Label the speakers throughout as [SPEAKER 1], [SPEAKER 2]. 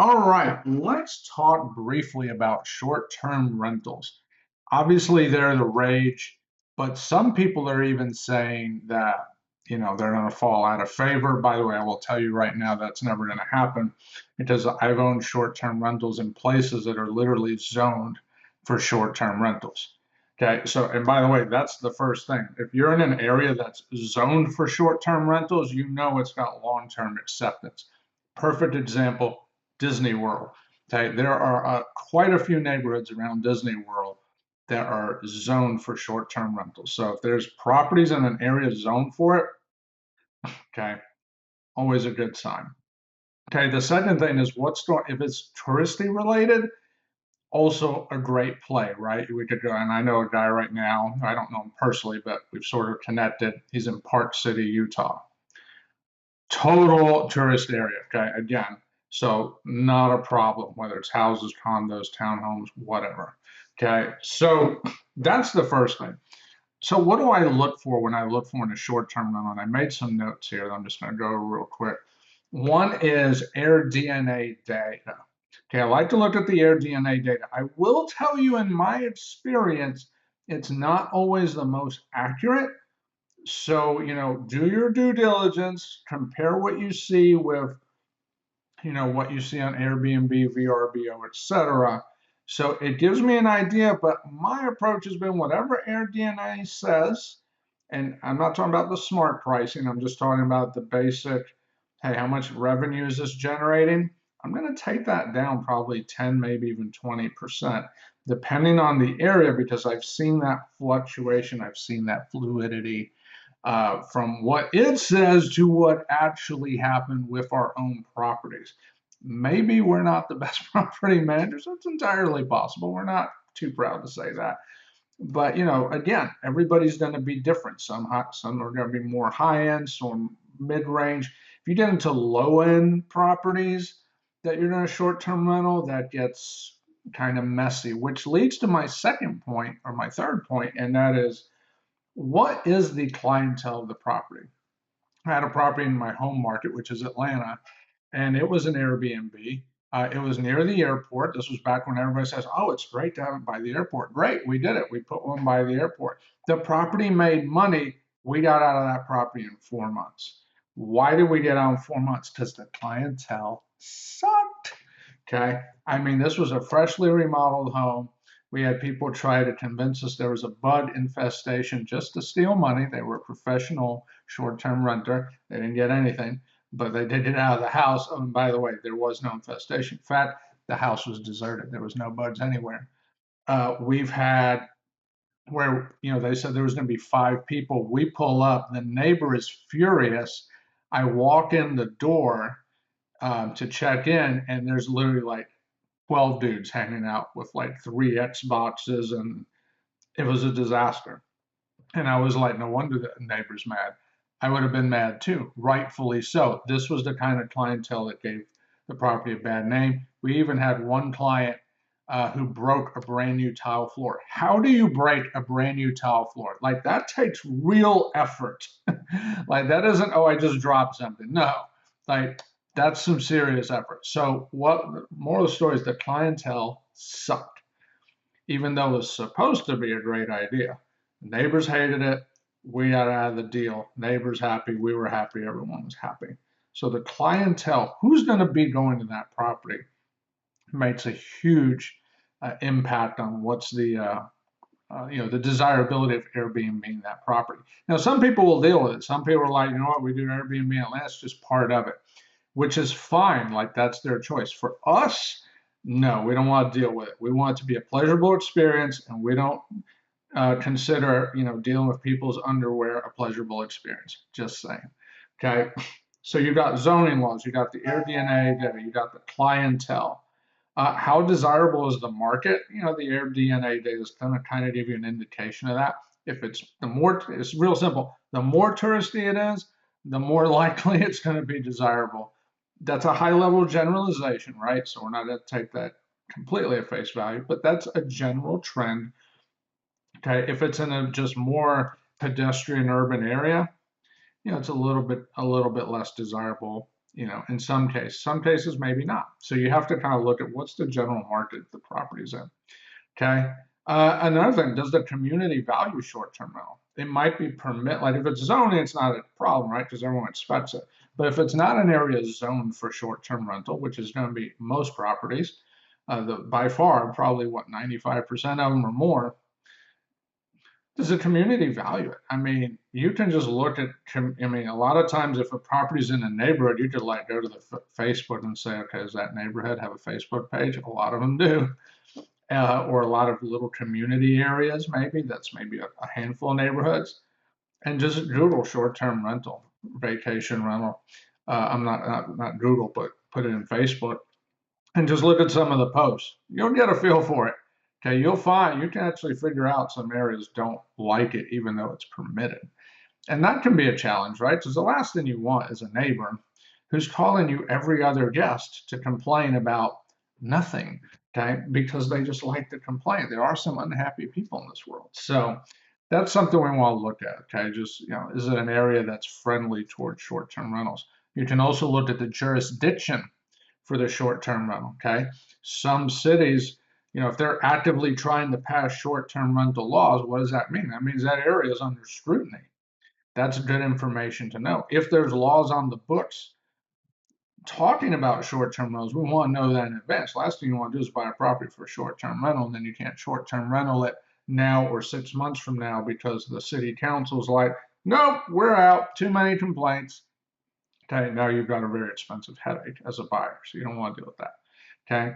[SPEAKER 1] All right, let's talk briefly about short-term rentals. Obviously, they're the rage, but some people are even saying that, they're going to fall out of favor. By the way, I will tell you right now that's never going to happen because I've owned short-term rentals in places that are literally zoned for short-term rentals. Okay, so, and by the way, that's the first thing. If you're in an area that's zoned for short-term rentals, you know it's got long-term acceptance. Perfect example, Disney World. Okay, there are quite a few neighborhoods around Disney World that are zoned for short-term rentals. So if there's properties in an area zoned for it, okay, always a good sign. Okay, the second thing is if it's touristy related, also a great play, right? We could go, and I know a guy right now, I don't know him personally, but we've sort of connected. He's in Park City, Utah. Total tourist area, okay, again. So not a problem, whether it's houses, condos, townhomes, whatever. Okay, so that's the first thing. So what do I look for when I look for in a short-term rental? And I made some notes here that I'm just going to go real quick. One is AirDNA data. Okay, I like to look at the AirDNA data. I will tell you, in my experience, it's not always the most accurate. So, do your due diligence, compare what you see with, what you see on Airbnb, VRBO, etc. So it gives me an idea, but my approach has been whatever AirDNA says, and I'm not talking about the smart pricing, I'm just talking about the basic, hey, how much revenue is this generating? I'm going to take that down probably 10, maybe even 20%, depending on the area, because I've seen that fluctuation, I've seen that fluidity from what it says to what actually happened with our own properties. Maybe we're not the best property managers. It's entirely possible. We're not too proud to say that. But again, everybody's going to be different. Some are going to be more high end, some mid range. If you get into low end properties that you're in a short term rental, that gets kind of messy, which leads to my second point or my third point, and that is what is the clientele of the property? I had a property in my home market, which is Atlanta, and it was an Airbnb. It was near the airport. This was back when everybody says, "Oh, it's great to have it by the airport." Great, we did it. We put one by the airport. The property made money. We got out of that property in 4 months. Why did we get out in 4 months? Because the clientele sucked. Okay. I mean, this was a freshly remodeled home. We had people try to convince us there was a bug infestation just to steal money. They were a professional short-term renter. They didn't get anything, but they did get out of the house. Oh, and by the way, there was no infestation. In fact, the house was deserted. There was no bugs anywhere. We've had where they said there was going to be 5 people. We pull up. The neighbor is furious. I walk in the door to check in, and there's literally like 12 dudes hanging out with like 3 Xboxes, and it was a disaster. And I was like, no wonder the neighbor's mad. I would have been mad too, rightfully so. This was the kind of clientele that gave the property a bad name. We even had one client who broke a brand new tile floor. How do you break a brand new tile floor? Like that takes real effort. Like that isn't, oh, I just dropped something. No, like that's some serious effort. So what moral of the story is the clientele sucked, even though it was supposed to be a great idea. Neighbors hated it. We got out of the deal. Neighbors happy. We were happy. Everyone was happy. So the clientele, who's going to be going to that property, makes a huge impact on what's the desirability of Airbnb in that property. Now, some people will deal with it. Some people are like, you know what, we do Airbnb in Atlanta, it's just part of it, which is fine. Like that's their choice. For us, no, we don't want to deal with it. We want it to be a pleasurable experience, and we don't consider, dealing with people's underwear a pleasurable experience. Just saying. Okay. So you've got zoning laws, you got the AirDNA data, you got the clientele. How desirable is the market? The AirDNA data is going to kind of give you an indication of that. If it's real simple. The more touristy it is, the more likely it's going to be desirable. That's a high level generalization, right? So we're not going to take that completely at face value, but that's a general trend. Okay, if it's in a just more pedestrian urban area, it's a little bit less desirable. in some cases, maybe not. So you have to kind of look at what's the general market the property's in. Okay. Another thing, does the community value short-term rental? It might be like if it's zoning, it's not a problem, right? Because everyone expects it. But if it's not an area zoned for short-term rental, which is going to be most properties, by far, probably what, 95% of them or more, does the community value it? I mean, you can just look at, I mean, a lot of times if a property's in a neighborhood, you could like go to the Facebook and say, okay, does that neighborhood have a Facebook page? A lot of them do. Or a lot of little community areas, maybe that's maybe a handful of neighborhoods, and just Google short-term rental, vacation rental. I'm not Google, but put it in Facebook and just look at some of the posts. You'll get a feel for it. Okay, you'll find you can actually figure out some areas don't like it, even though it's permitted. And that can be a challenge, right? Because the last thing you want is a neighbor who's calling you every other guest to complain about nothing, okay? Because they just like to complain. There are some unhappy people in this world. So that's something we want to look at, okay? Just, is it an area that's friendly towards short-term rentals? You can also look at the jurisdiction for the short-term rental, okay? Some cities, if they're actively trying to pass short-term rental laws, what does that mean? That means that area is under scrutiny. That's good information to know. If there's laws on the books talking about short-term rentals, we want to know that in advance. Last thing you want to do is buy a property for a short-term rental, and then you can't short-term rental it now or 6 months from now because the city council's like, nope, we're out, too many complaints. Okay, now you've got a very expensive headache as a buyer, so you don't want to deal with that. Okay.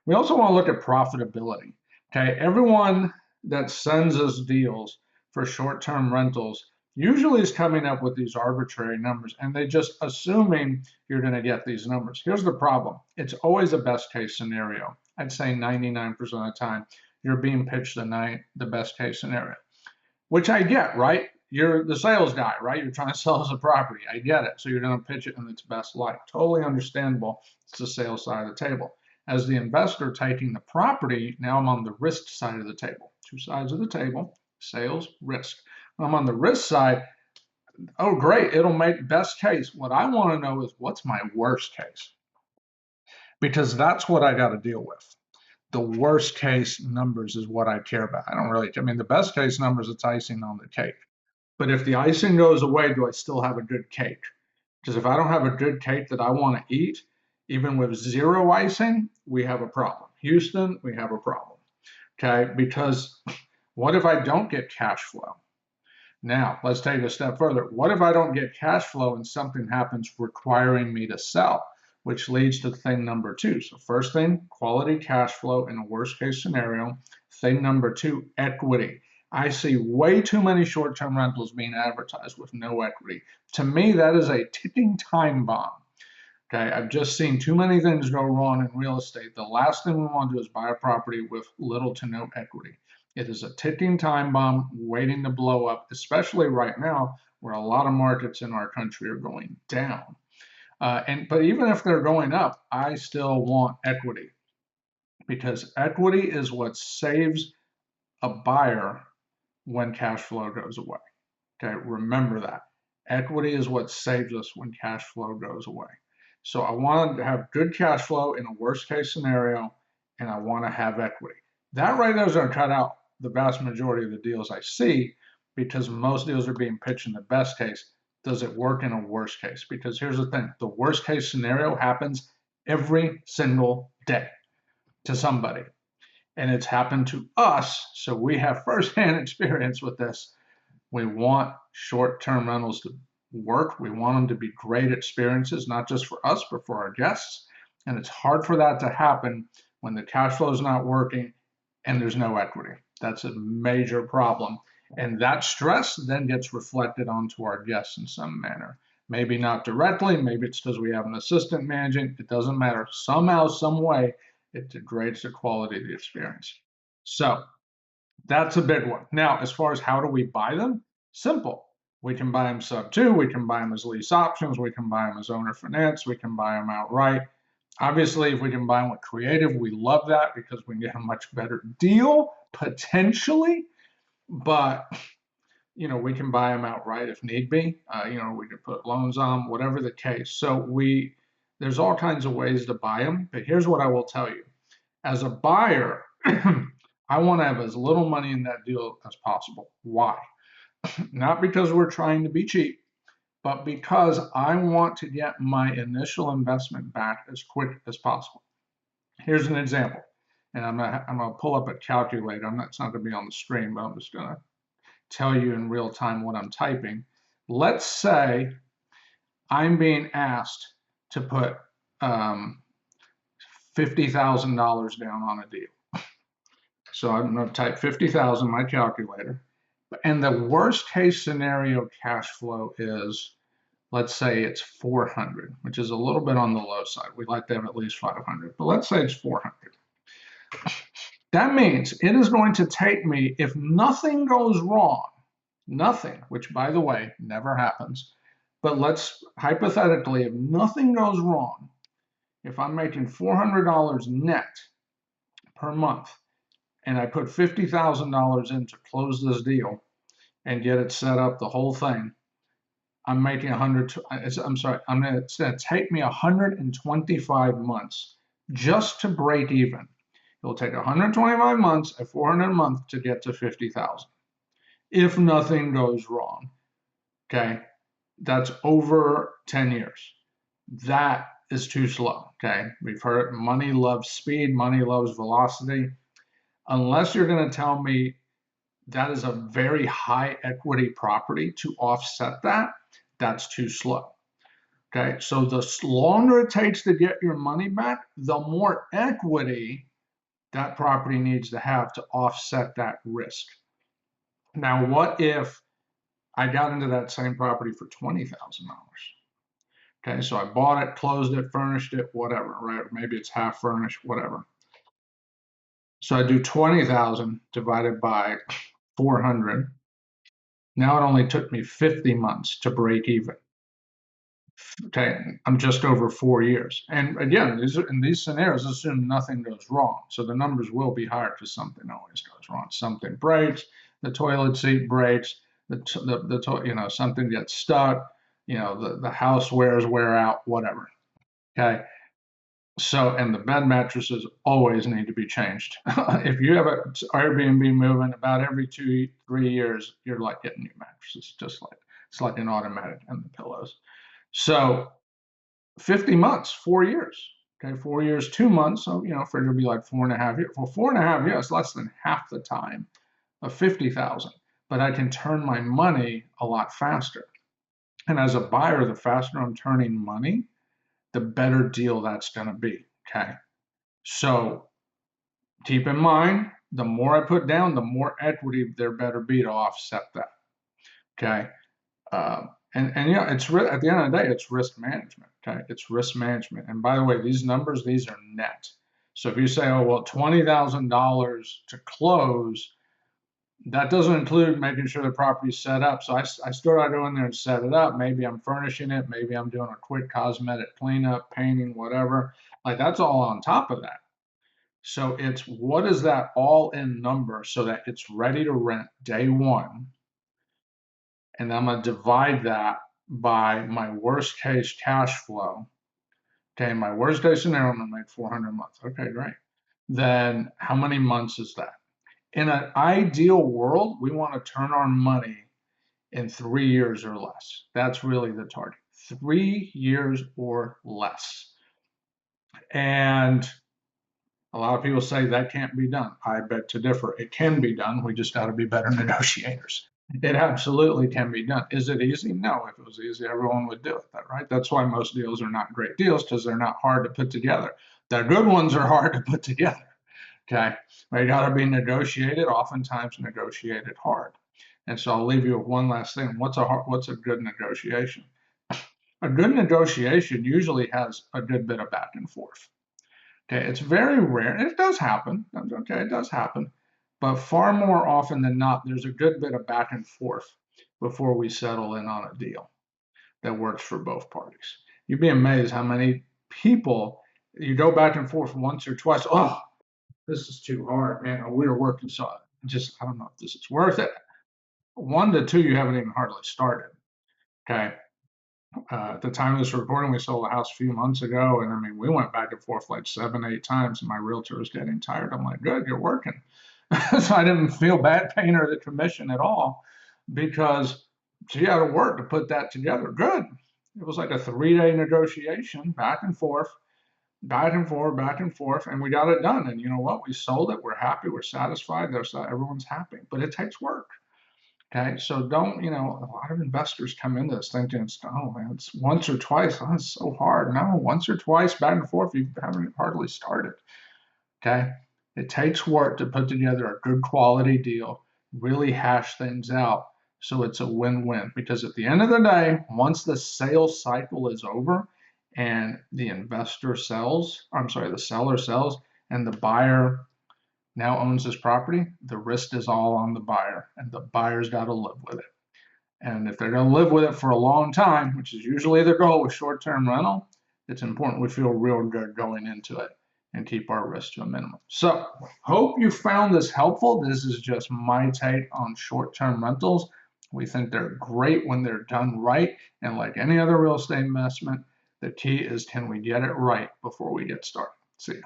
[SPEAKER 1] We also want to look at profitability. Okay, everyone that sends us deals for short-term rentals usually is coming up with these arbitrary numbers, and they just assuming you're going to get these numbers. Here's the problem. It's always a best case scenario. I'd say 99% of the time you're being pitched the best case scenario, which I get, right? You're the sales guy, right? You're trying to sell us a property. I get it. So you're going to pitch it in its best light. Totally understandable. It's the sales side of the table. As the investor taking the property, now I'm on the risk side of the table. Two sides of the table, sales, risk. When I'm on the risk side, oh, great, it'll make best case. What I want to know is what's my worst case? Because that's what I got to deal with. The worst case numbers is what I care about. I mean, the best case numbers, it's icing on the cake. But if the icing goes away, do I still have a good cake? Because if I don't have a good cake that I want to eat, even with zero icing, we have a problem. Houston, we have a problem. Okay, because what if I don't get cash flow? Now, let's take a step further. What if I don't get cash flow and something happens requiring me to sell, which leads to thing number two? So first thing, quality cash flow in a worst case scenario. Thing number two, equity. I see way too many short-term rentals being advertised with no equity. To me, that is a ticking time bomb. Okay, I've just seen too many things go wrong in real estate. The last thing we want to do is buy a property with little to no equity. It is a ticking time bomb waiting to blow up, especially right now where a lot of markets in our country are going down. But even if they're going up, I still want equity because equity is what saves a buyer when cash flow goes away. Okay, remember that. Equity is what saves us when cash flow goes away. So I want to have good cash flow in a worst case scenario, and I want to have equity. That right there is going to cut out the vast majority of the deals I see because most deals are being pitched in the best case. Does it work in a worst case? Because here's the thing, the worst case scenario happens every single day to somebody. And it's happened to us, so we have firsthand experience with this. We want short-term rentals to work. We want them to be great experiences, not just for us, but for our guests. And it's hard for that to happen when the cash flow is not working and there's no equity. That's a major problem. And that stress then gets reflected onto our guests in some manner. Maybe not directly, maybe it's because we have an assistant managing. It doesn't matter. Somehow, some way, it degrades the quality of the experience. So that's a big one. Now, as far as how do we buy them? Simple. We can buy them sub two, we can buy them as lease options, we can buy them as owner finance, we can buy them outright. Obviously, if we can buy them with creative, we love that because we can get a much better deal potentially. But we can buy them outright if need be. We can put loans on them, whatever the case. So there's all kinds of ways to buy them. But here's what I will tell you: as a buyer, I want to have as little money in that deal as possible. Why? Not because we're trying to be cheap, but because I want to get my initial investment back as quick as possible. Here's an example, and I'm gonna pull up a calculator. It's not gonna be on the screen, but I'm just gonna tell you in real time what I'm typing. Let's say I'm being asked to put $50,000 down on a deal. So I'm going to type 50,000 in my calculator. And the worst case scenario cash flow is, let's say it's 400, which is a little bit on the low side. We'd like to have at least 500, but let's say it's 400. That means it is going to take me, if nothing goes wrong, nothing, which by the way, never happens, but let's hypothetically, if nothing goes wrong, if I'm making $400 net per month and I put $50,000 in to close this deal and get it set up, the whole thing, I'm making 100. I'm sorry, it's going to take me 125 months just to break even. It'll take 125 months at 400 a month to get to 50,000 if nothing goes wrong. Okay, that's over 10 years. That is too slow. Okay, we've heard it. Money loves speed, money loves velocity. Unless you're going to tell me that is a very high equity property to offset that, that's too slow. Okay, so the longer it takes to get your money back, the more equity that property needs to have to offset that risk. Now, what if I got into that same property for $20,000? Okay, so I bought it, closed it, furnished it, whatever, right? Maybe it's half furnished, whatever. So I do 20,000 divided by 400. Now it only took me 50 months to break even. Okay, I'm just over 4 years. And again, in these scenarios, assume nothing goes wrong. So the numbers will be higher because something always goes wrong. Something breaks, the toilet seat breaks, something gets stuck, the house wear out, whatever. Okay. So, and the bed mattresses always need to be changed. If you have an Airbnb moving about every 2, 3 years, you're like getting new mattresses, just like it's like an automatic, and the pillows. So 50 months, 4 years. Okay, 4 years, 2 months. So, for it to be like 4.5 years. For 4.5 years, less than half the time of 50,000. But I can turn my money a lot faster. And as a buyer, the faster I'm turning money, the better deal that's going to be. Okay. So keep in mind, the more I put down, the more equity there better be to offset that. Okay. And it's at the end of the day, it's risk management. Okay, it's risk management. And by the way, these numbers, these are net. So if you say, oh well, $20,000 to close, that doesn't include making sure the property's set up. So I still got to go in there and set it up. Maybe I'm furnishing it. Maybe I'm doing a quick cosmetic cleanup, painting, whatever. Like that's all on top of that. So it's what is that all-in number so that it's ready to rent day one, and I'm going to divide that by my worst case cash flow. Okay, my worst case scenario, I'm going to make 400 a month. Okay, great. Then how many months is that? In an ideal world, we want to turn our money in 3 years or less. That's really the target. 3 years or less. And a lot of people say that can't be done. I beg to differ. It can be done. We just got to be better negotiators. It absolutely can be done. Is it easy? No. If it was easy, everyone would do it, right? That's why most deals are not great deals, because they're not hard to put together. The good ones are hard to put together. Okay. They got to be negotiated, oftentimes negotiated hard. And so I'll leave you with one last thing. What's a good negotiation? A good negotiation usually has a good bit of back and forth. Okay, it's very rare. It does happen. Okay, it does happen. But far more often than not, there's a good bit of back and forth before we settle in on a deal that works for both parties. You'd be amazed how many people you go back and forth once or twice. Oh, this is too hard, man. We were working so I don't know if this is worth it. 1 to 2, you haven't even hardly started. Okay. At the time of this recording, we sold a house a few months ago, and I mean, we went back and forth like 7, 8 times, and my realtor was getting tired. I'm like, good, you're working. So I didn't feel bad paying her the commission at all because she had to work to put that together. Good. It was like a 3-day negotiation, back and forth, back and forth, back and forth, and we got it done. And you know what? We sold it. We're happy. We're satisfied. Everyone's happy, but it takes work. Okay, so don't, a lot of investors come into this thinking it's, oh man, it's once or twice. Oh, it's so hard. No, once or twice back and forth, you haven't hardly started. Okay, it takes work to put together a good quality deal, really hash things out so it's a win-win. Because at the end of the day, once the sales cycle is over and the investor sells, I'm sorry, the seller sells and the buyer now owns this property, the risk is all on the buyer, and the buyer's got to live with it. And if they're going to live with it for a long time, which is usually the goal with short-term rental, it's important we feel real good going into it and keep our risk to a minimum. So, hope you found this helpful. This is just my take on short-term rentals. We think they're great when they're done right, and like any other real estate investment, the key is can we get it right before we get started. See ya.